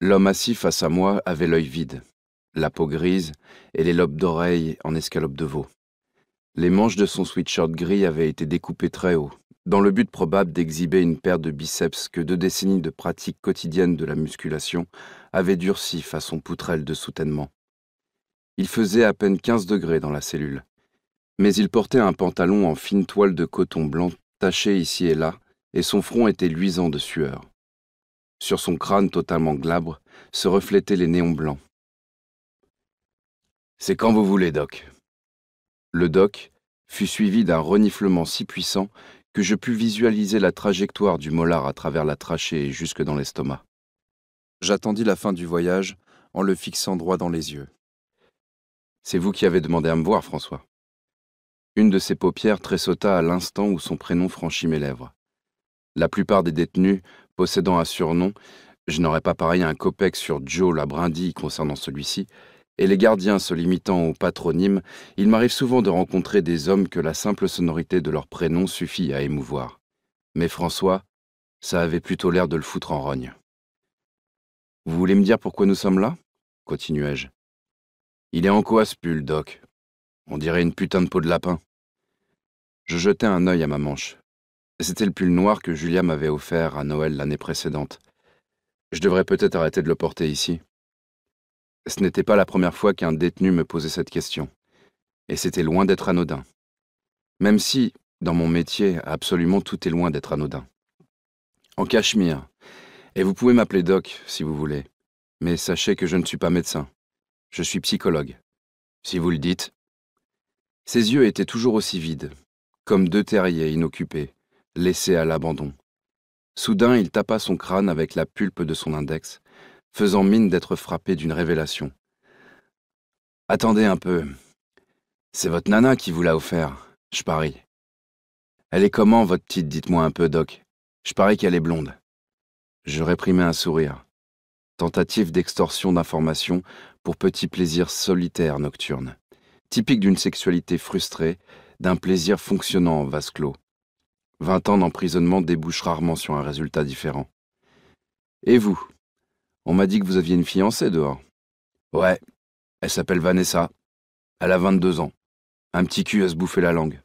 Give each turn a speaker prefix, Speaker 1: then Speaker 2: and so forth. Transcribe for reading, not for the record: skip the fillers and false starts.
Speaker 1: L'homme assis face à moi avait l'œil vide, la peau grise et les lobes d'oreilles en escalope de veau. Les manches de son sweatshirt gris avaient été découpées très haut, dans le but probable d'exhiber une paire de biceps que 2 décennies de pratique quotidienne de la musculation avaient durci façon poutrelle de soutènement. Il faisait à peine 15 degrés dans la cellule, mais il portait un pantalon en fine toile de coton blanc taché ici et là, et son front était luisant de sueur. Sur son crâne totalement glabre se reflétaient les néons blancs. « C'est quand vous voulez, Doc. » Le Doc fut suivi d'un reniflement si puissant que je pus visualiser la trajectoire du molar à travers la trachée et jusque dans l'estomac. J'attendis la fin du voyage en le fixant droit dans les yeux. « C'est vous qui avez demandé à me voir, François. » Une de ses paupières tressauta à l'instant où son prénom franchit mes lèvres. La plupart des détenus possédant un surnom, je n'aurais pas parié un copec sur Joe la brindille concernant celui-ci, et les gardiens se limitant au patronyme, il m'arrive souvent de rencontrer des hommes que la simple sonorité de leur prénom suffit à émouvoir. Mais François, ça avait plutôt l'air de le foutre en rogne. « Vous voulez me dire pourquoi nous sommes là ?» continuai-je. « Il est en coaspule, Doc. On dirait une putain de peau de lapin. » Je jetai un œil à ma manche. C'était le pull noir que Julia m'avait offert à Noël l'année précédente. Je devrais peut-être arrêter de le porter ici. Ce n'était pas la première fois qu'un détenu me posait cette question. Et c'était loin d'être anodin. Même si, dans mon métier, absolument tout est loin d'être anodin. En Cachemire. Et vous pouvez m'appeler Doc, si vous voulez. Mais sachez que je ne suis pas médecin. Je suis psychologue. Si vous le dites. Ses yeux étaient toujours aussi vides, comme 2 terriers inoccupés, laissés à l'abandon. Soudain, il tapa son crâne avec la pulpe de son index, faisant mine d'être frappé d'une révélation. « Attendez un peu. C'est votre nana qui vous l'a offert, je parie. Elle est comment, votre petite, dites-moi un peu, Doc. Je parie qu'elle est blonde. » Je réprimai un sourire. Tentative d'extorsion d'informations pour petit plaisir solitaire nocturne, typique d'une sexualité frustrée, d'un plaisir fonctionnant en vase clos. 20 ans d'emprisonnement débouchent rarement sur un résultat différent. « Et vous? On m'a dit que vous aviez une fiancée dehors. »« Ouais, elle s'appelle Vanessa. Elle a 22 ans. Un petit cul à se bouffer la langue. »